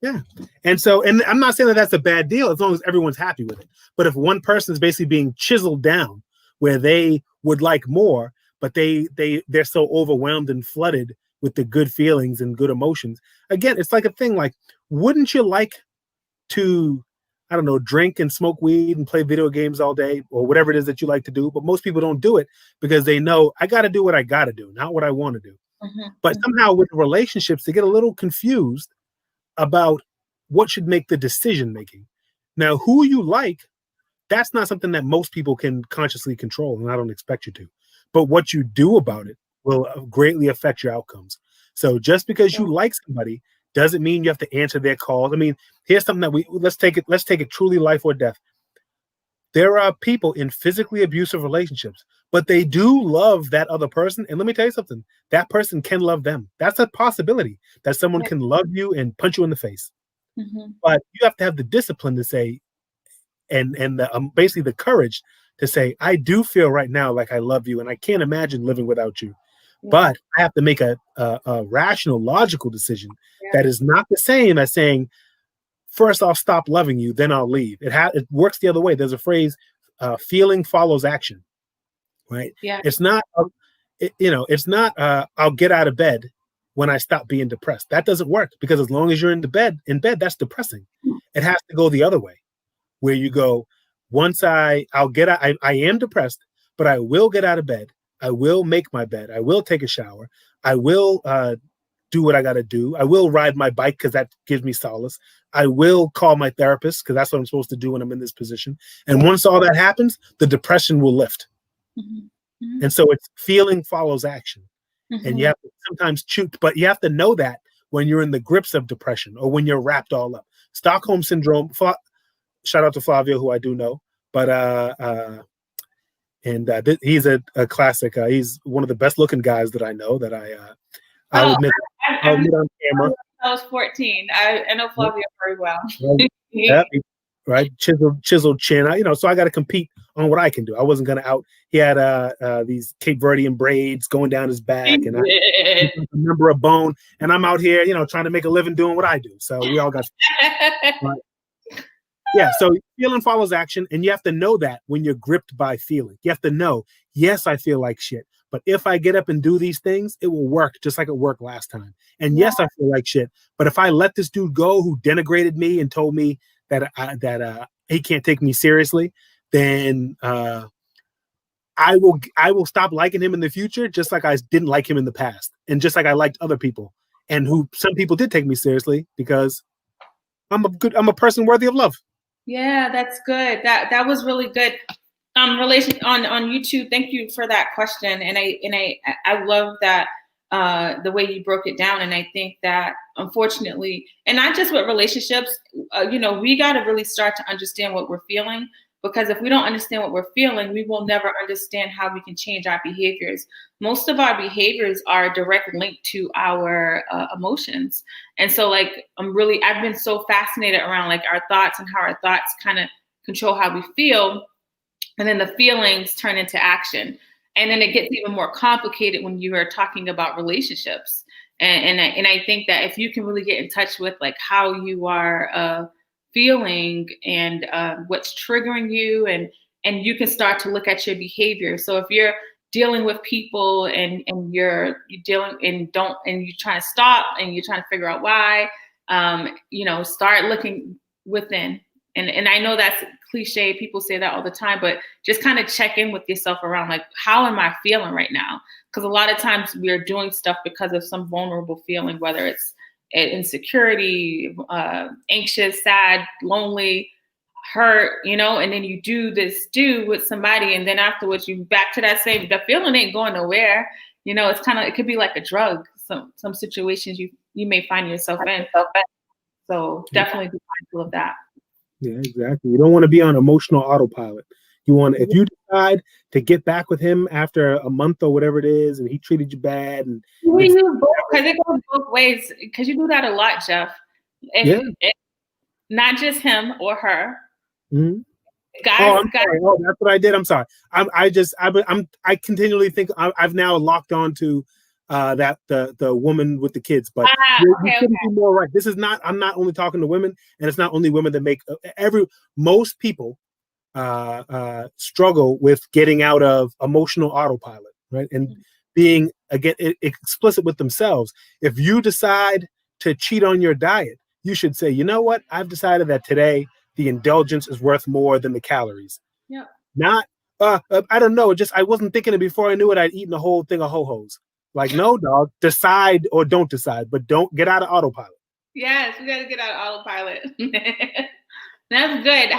Yeah. And I'm not saying that that's a bad deal as long as everyone's happy with it. But if one person is basically being chiseled down where they would like more, but they're so overwhelmed and flooded with the good feelings and good emotions. Again, it's like a thing like, wouldn't you like to, I don't know, drink and smoke weed and play video games all day, or whatever it is that you like to do? But most people don't do it because they know, I got to do what I got to do, not what I want to do. Mm-hmm. But somehow with relationships, they get a little confused about what should make the decision making. Now, who you like, that's not something that most people can consciously control, and I don't expect you to. But what you do about it will greatly affect your outcomes. So just because you like somebody doesn't mean you have to answer their calls. I mean, here's something that let's take it truly life or death. There are people in physically abusive relationships, but they do love that other person. And let me tell you something, that person can love them. That's a possibility, that someone can love you and punch you in the face. Mm-hmm. But you have to have the discipline to say, and basically the courage to say, I do feel right now like I love you and I can't imagine living without you. Yeah. But I have to make a rational, logical decision that is not the same as saying, first I'll stop loving you, then I'll leave. It works the other way. There's a phrase, feeling follows action, right? Yeah. It's not, it's not I'll get out of bed when I stop being depressed. That doesn't work, because as long as you're in bed, that's depressing. It has to go the other way, where you go, once I'll get out, I am depressed, but I will get out of bed. I will make my bed. I will take a shower. I will do what I got to do. I will ride my bike because that gives me solace. I will call my therapist because that's what I'm supposed to do when I'm in this position. And once all that happens, the depression will lift. Mm-hmm. Mm-hmm. And so it's feeling follows action. Mm-hmm. And you have to sometimes choose, but you have to know that when you're in the grips of depression or when you're wrapped all up. Stockholm syndrome, shout out to Flavio, who I do know, but he's a classic. He's one of the best looking guys that I know, that I'll admit on camera. I was 14. I know Flavio very well. Yep. Right. Chiseled chin. So I got to compete on what I can do. I wasn't going to out. He had these Cape Verdean braids going down his back, and I remember a bone, and I'm out here, trying to make a living doing what I do. So we all got. Yeah, so feeling follows action, and you have to know that when you're gripped by feeling. You have to know, yes, I feel like shit, but if I get up and do these things, it will work just like it worked last time. And yes, I feel like shit, but if I let this dude go who denigrated me and told me that he can't take me seriously, then I will stop liking him in the future, just like I didn't like him in the past, and just like I liked other people, and who some people did take me seriously because I'm a person worthy of love. Yeah, that's good. That was really good. Relation on YouTube. Thank you for that question, and I love that the way you broke it down. And I think that, unfortunately, and not just with relationships, we got to really start to understand what we're feeling, because if we don't understand what we're feeling, we will never understand how we can change our behaviors. Most of our behaviors are directly linked to our emotions. And so I've been so fascinated around like our thoughts and how our thoughts kind of control how we feel. And then the feelings turn into action. And then it gets even more complicated when you are talking about relationships. And I think that if you can really get in touch with like how you are feeling and what's triggering you, and you can start to look at your behavior. So if you're dealing with people and you're dealing and you're trying to stop and you're trying to figure out why, start looking within. And I know that's cliche. People say that all the time, but just kind of check in with yourself around like, how am I feeling right now? Because a lot of times we are doing stuff because of some vulnerable feeling, whether it's insecurity, anxious, sad, lonely, hurt, and then you do with somebody, and then afterwards you back to that the feeling ain't going nowhere. It could be like a drug. Some situations you may find yourself in. So definitely be mindful of that. Yeah, exactly. You don't want to be on emotional autopilot. If you decide to get back with him after a month or whatever it is, and he treated you bad, and because it goes both ways. Because you do that a lot, Jeff. Not just him or her. Mm-hmm. Guys, sorry. Oh, that's what I did. I'm sorry. I continually think I've now locked on to that the woman with the kids, but you couldn't be more right. I'm not only talking to women, and it's not only women that make most people struggle with getting out of emotional autopilot, right? And being again explicit with themselves. If you decide to cheat on your diet, you should say, you know what? I've decided that today the indulgence is worth more than the calories. Yeah. Not I don't know. I wasn't thinking it before I knew it. I'd eaten a whole thing of ho-hos. Like, no, dog, decide or don't decide, but don't get out of autopilot. Yes, we got to get out of autopilot. That's good.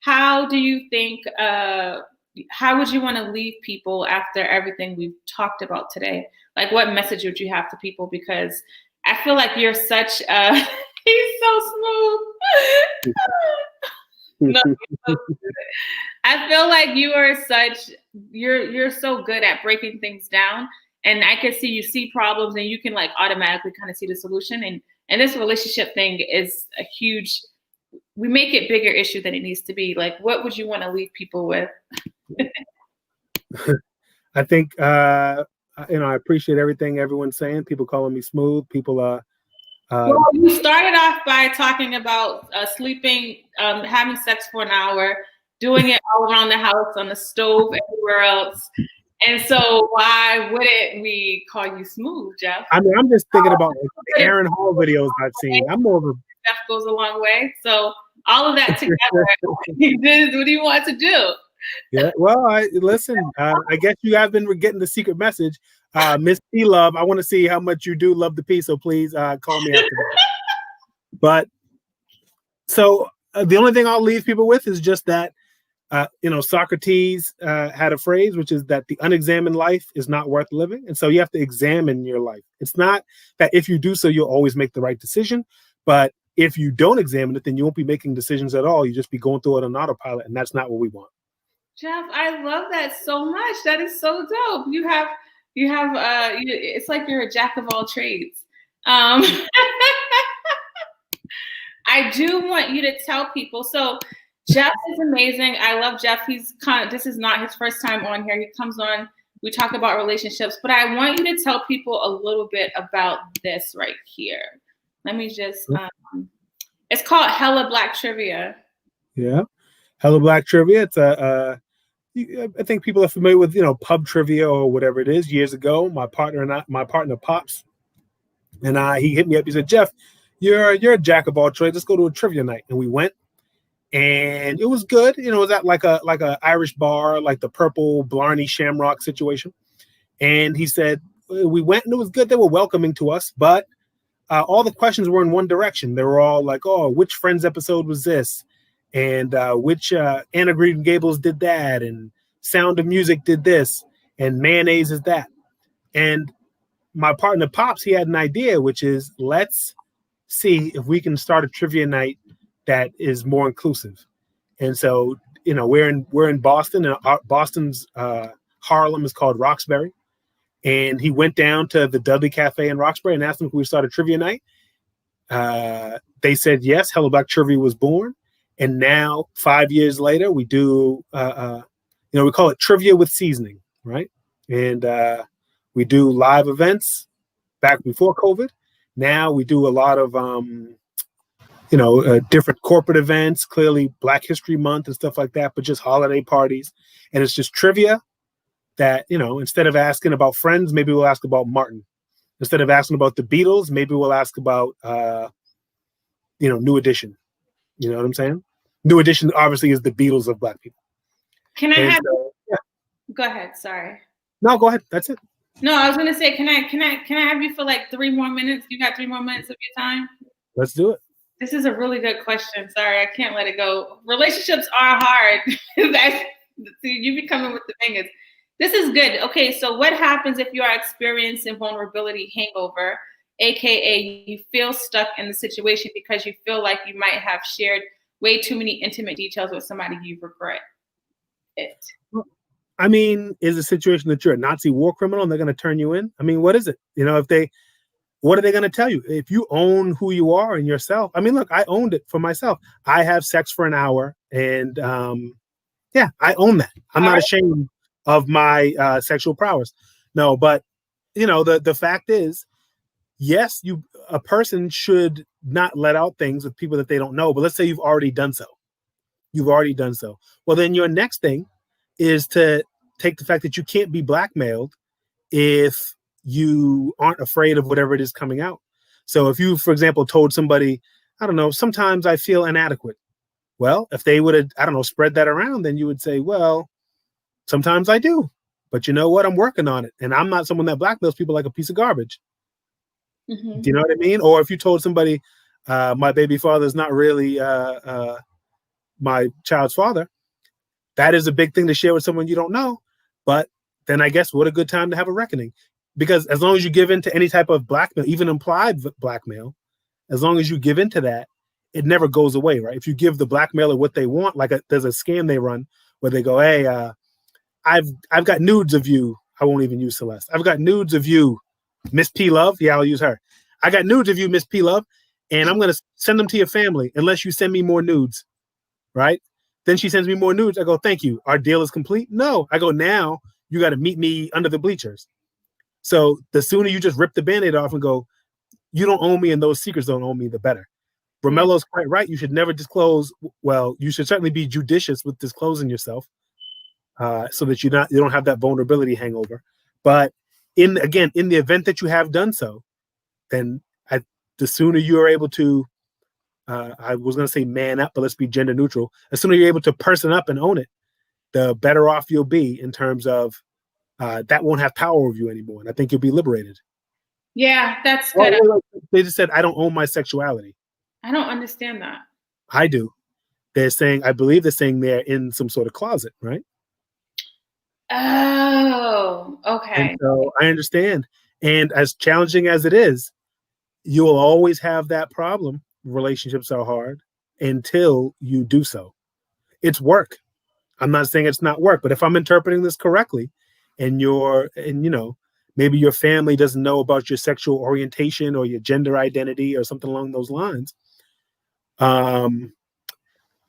How do you think, how would you want to leave people after everything we've talked about today? Like, what message would you have to people? Because I feel like you're such he's so smooth. No, so I feel like you're so good at breaking things down, and I can see problems, and you can like automatically kind of see the solution. And this relationship thing is a huge. We make it bigger issue than it needs to be. Like, what would you want to leave people with? I think I appreciate everything everyone's saying. People calling me smooth. People well, you started off by talking about sleeping, having sex for an hour, doing it all around the house, on the stove, everywhere else. And so why wouldn't we call you smooth, Jeff? I mean, I'm just thinking about the Aaron Hall videos I've seen. I'm more of a Jeff goes a long way. So all of that together, what do you want to do? Yeah, well, listen. I guess you have been getting the secret message, Miss P Love. I want to see how much you do love the P. So please call me after that. But so the only thing I'll leave people with is just that, Socrates had a phrase, which is that the unexamined life is not worth living, and so you have to examine your life. It's not that if you do so, you'll always make the right decision, but if you don't examine it, then you won't be making decisions at all. You just be going through it on autopilot, and that's not what we want. Jeff, I love that so much. That is so dope. You have it's like you're a jack of all trades. I do want you to tell people. So Jeff is amazing. I love Jeff. This is not his first time on here. He comes on, we talk about relationships, but I want you to tell people a little bit about this right here. Let me just, it's called Hella Black Trivia. Yeah. Hella Black Trivia. It's I think people are familiar with, pub trivia or whatever it is. Years ago, my partner Pops, and he hit me up. He said, "Jeff, you're a jack of all trades. Let's go to a trivia night." And we went, and it was good. It was at like a Irish bar, like the Purple Blarney Shamrock situation. And he said, we went, and it was good. They were welcoming to us, but all the questions were in one direction. They were all like, "Oh, which Friends episode was this? And which Anna Green Gables did that, and Sound of Music did this, and mayonnaise is that." And my partner Pops, he had an idea, which is let's see if we can start a trivia night that is more inclusive. And so, we're in Boston, and Boston's Harlem is called Roxbury. And he went down to the Dudley Cafe in Roxbury and asked them if we start a trivia night. They said yes. Hello Black Trivia was born. And now 5 years later, we do, we call it Trivia with Seasoning, right? And we do live events back before COVID. Now we do a lot of, different corporate events, clearly Black History Month and stuff like that, but just holiday parties. And it's just trivia that, instead of asking about Friends, maybe we'll ask about Martin. Instead of asking about the Beatles, maybe we'll ask about, New Edition. You know what I'm saying? New Edition obviously is the Beatles of Black people. Can I have? Yeah. Go ahead. Sorry. No, go ahead. That's it. No, I was gonna say, can I have you for like 3 more minutes? You got 3 more minutes of your time? Let's do it. This is a really good question. Sorry, I can't let it go. Relationships are hard. See, you be coming with the fingers. This is good. Okay, so what happens if you are experiencing vulnerability hangover, aka you feel stuck in the situation because you feel like you might have shared way too many intimate details with somebody you regret it? I mean, is a situation that you're a Nazi war criminal and they're going to turn you in? I mean, what is it? What are they going to tell you? If you own who you are and yourself, I mean, look, I owned it for myself. I have sex for an hour and I own that. I'm not ashamed of my sexual prowess. No, but the fact is, yes, a person should not let out things with people that they don't know. But let's say you've already done so. Well, then your next thing is to take the fact that you can't be blackmailed if you aren't afraid of whatever it is coming out. So if you, for example, told somebody, I don't know, sometimes I feel inadequate. Well, if they would have, I don't know, spread that around, then you would say, well, sometimes I do. But you know what? I'm working on it. And I'm not someone that blackmails people like a piece of garbage. Mm-hmm. Do you know what I mean? Or if you told somebody, my baby father is not really my child's father, that is a big thing to share with someone you don't know. But then I guess what a good time to have a reckoning. Because as long as you give in to any type of blackmail, even implied blackmail, as long as you give in to that, it never goes away, right? If you give the blackmailer what they want, there's a scam they run where they go, hey, I've got nudes of you. I won't even use Celeste. I've got nudes of you, Miss P Love. Yeah, I'll use her. I got nudes of you, Miss P Love, and I'm going to send them to your family unless you send me more nudes, right? Then she sends me more nudes. I go, thank you. Our deal is complete. No, I go, now you got to meet me under the bleachers. So the sooner you just rip the Band-Aid off and go, you don't own me and those secrets don't own me, the better. Romello's quite right. You should never disclose. Well, you should certainly be judicious with disclosing yourself so that you don't have that vulnerability hangover. But in the event that you have done so, then the sooner you are able to, I was going to say man up, but let's be gender neutral. As soon as you're able to person up and own it, the better off you'll be in terms of that won't have power over you anymore. And I think you'll be liberated. Yeah, that's good. They just said, I don't own my sexuality. I don't understand that. I do. I believe they're saying they're in some sort of closet, right? Oh, okay. And so I understand. And as challenging as it is, you will always have that problem. Relationships are hard until you do so. It's work. I'm not saying it's not work, but if I'm interpreting this correctly, and maybe your family doesn't know about your sexual orientation or your gender identity or something along those lines,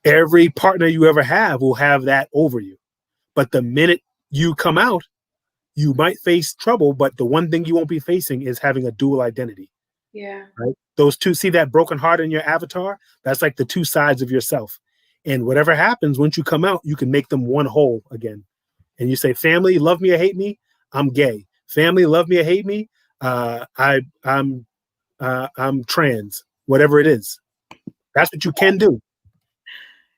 every partner you ever have will have that over you. But the minute you come out, you might face trouble, but the one thing you won't be facing is having a dual identity. Yeah. Right? Those two, see that broken heart in your avatar? That's like the two sides of yourself. And whatever happens, once you come out, you can make them one whole again. And you say, family, love me or hate me, I'm gay. Family, love me or hate me, I'm trans. Whatever it is. That's what you can do.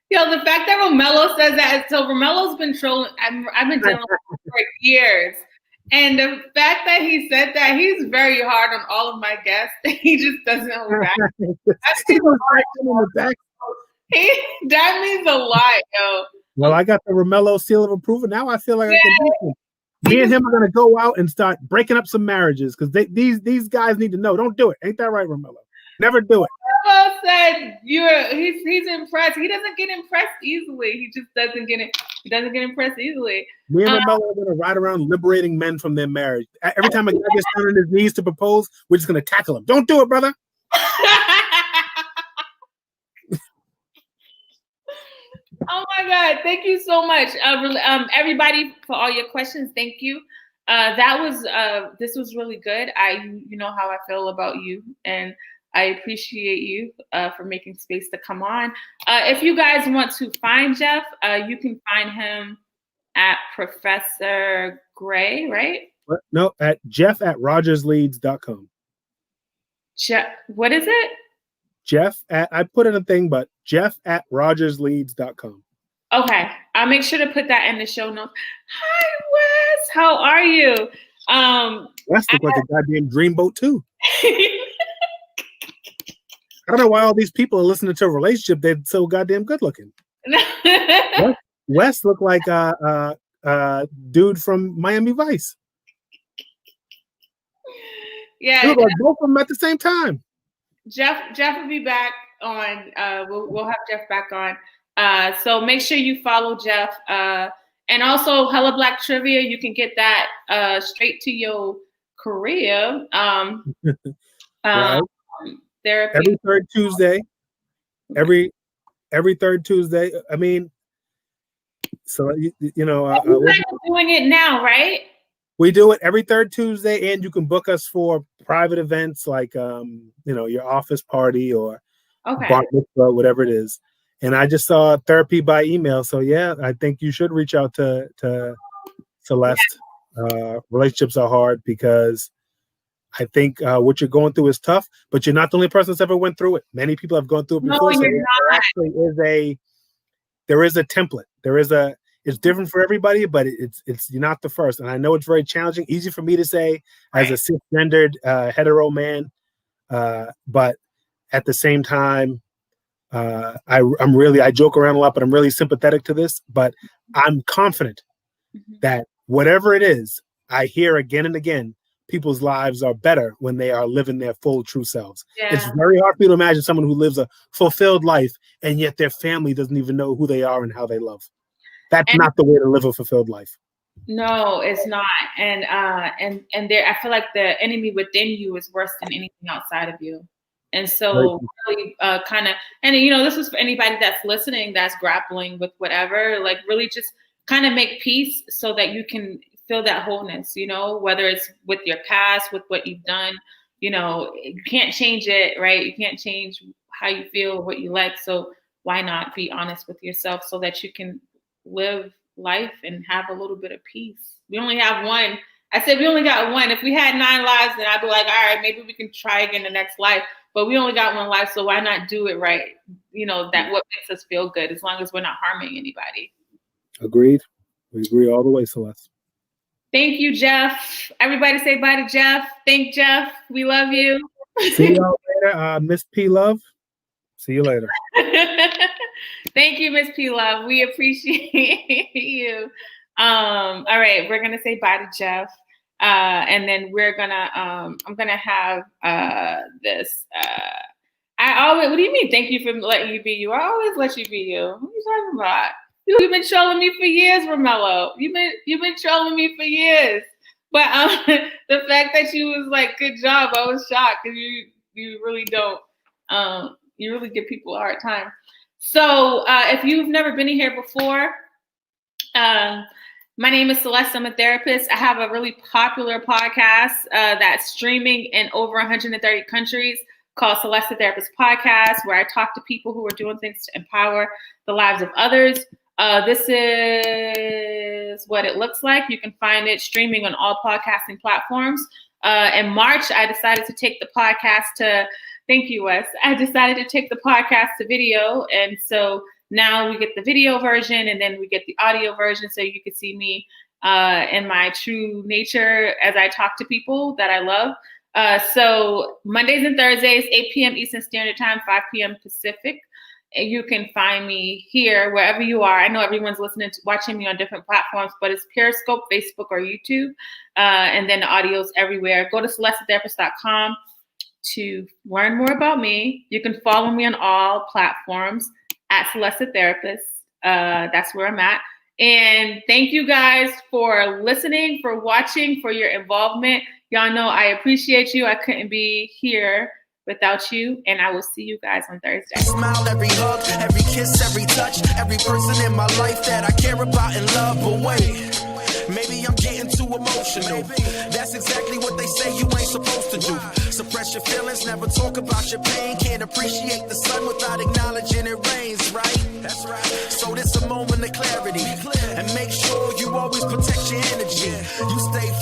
Yo, the fact that Romello says that, so Romello's been trolling, I've been dealing with him for years. And the fact that he said that, he's very hard on all of my guests. He just doesn't back. That means a lot, yo. Well, I got the Romello seal of approval. Now I feel like I can do it. Me and him are gonna go out and start breaking up some marriages because these guys need to know. Don't do it. Ain't that right, Romello? Never do it. Romello said he's impressed. He doesn't get impressed easily. He just doesn't get it. He doesn't get impressed easily. Me and Romello are gonna ride around liberating men from their marriage. Every time a guy gets down on his knees to propose, we're just gonna tackle him. Don't do it, brother. Oh my God! Thank you so much, everybody, for all your questions. Thank you. This was really good. You know how I feel about you, and I appreciate you for making space to come on. If you guys want to find Jeff, you can find him at Professor Gray, right? No, at Jeff@RogersLeeds.com. Jeff, what is it? I put in a thing, but Jeff@RogersLeeds.com. Okay, I'll make sure to put that in the show notes. Hi, Wes. How are you? Wes look like a goddamn dreamboat too. I don't know why all these people are listening to a relationship. They're so goddamn good looking. Wes look like a dude from Miami Vice. Yeah, they look like both of them at the same time. Jeff will be back on. We'll have Jeff back on. So make sure you follow Jeff. And also Hella Black Trivia. You can get that straight to your career. Right. Therapy. Every third Tuesday. Every third Tuesday. I mean, so you know, we're doing it now, right? We do it every third Tuesday, and you can book us for private events like your office party or bar mitzvah, whatever it is. And I just saw therapy by email, so yeah, I think you should reach out to Celeste. Relationships are hard because I think what you're going through is tough, but you're not the only person that's ever went through it. Many people have gone through it before. No, so you're not. There is a template. It's different for everybody, but you're not the first. And I know it's very challenging, easy for me to say as a cisgendered hetero man, but at the same time, I joke around a lot, but I'm really sympathetic to this. But I'm confident that whatever it is, I hear again and again, people's lives are better when they are living their full, true selves. Yeah. It's very hard for me to imagine someone who lives a fulfilled life and yet their family doesn't even know who they are and how they love. That's not the way to live a fulfilled life. No, it's not. And there, I feel like the enemy within you is worse than anything outside of you. And so really this is for anybody that's listening, that's grappling with whatever, like really just kind of make peace so that you can feel that wholeness, whether it's with your past, with what you've done, you can't change it, right? You can't change how you feel, what you like. So why not be honest with yourself so that you can live life and have a little bit of peace? We only have one. I said we only got one. If we had 9 lives, then I'd be like, all right, maybe we can try again the next life. But we only got one life, so why not do it right? That what makes us feel good, as long as we're not harming anybody. Agreed. We agree all the way, Celeste. Thank you, Jeff. Everybody say bye to Jeff. Thank Jeff. We love you. See y'all later. Miss P Love. See you later. Thank you, Miss P Love. We appreciate you. All right, we're gonna say bye to Jeff. And then we're gonna I'm gonna have this what do you mean thank you for letting you be you? I always let you be you. What are you talking about? You've been trolling me for years, Romello. You've been trolling me for years. But the fact that you was like, good job, I was shocked because you really don't you really give people a hard time. So if you've never been in here before, my name is Celeste. I'm a therapist. I have a really popular podcast that's streaming in over 130 countries called Celeste The Therapist Podcast, where I talk to people who are doing things to empower the lives of others. This is what it looks like. You can find it streaming on all podcasting platforms. In March, I decided to take the podcast to, thank you, Wes. I decided to take the podcast to video. And so now we get the video version and then we get the audio version so you can see me in my true nature as I talk to people that I love. So Mondays and Thursdays, 8 p.m. Eastern Standard Time, 5 p.m. Pacific. you can find me here, wherever you are. I know everyone's watching me on different platforms, but it's Periscope, Facebook, or YouTube. And then the audio's everywhere. Go to CelesteTheTherapist.com to learn more about me. You can follow me on all platforms at Celeste The Therapist. That's where I'm at. And thank you guys for listening, for watching, for your involvement. Y'all know I appreciate you. I couldn't be here without you, and I will see you guys on Thursday. Smile, every hug, every kiss, every touch, every person in my life that I care about and love. But wait, maybe I'm getting too emotional. That's exactly what they say you ain't supposed to do. Suppress your feelings, never talk about your pain. Can't appreciate the sun without acknowledging it rains, right? That's right. So this a moment of clarity, and make sure you always protect your energy. You stay focused.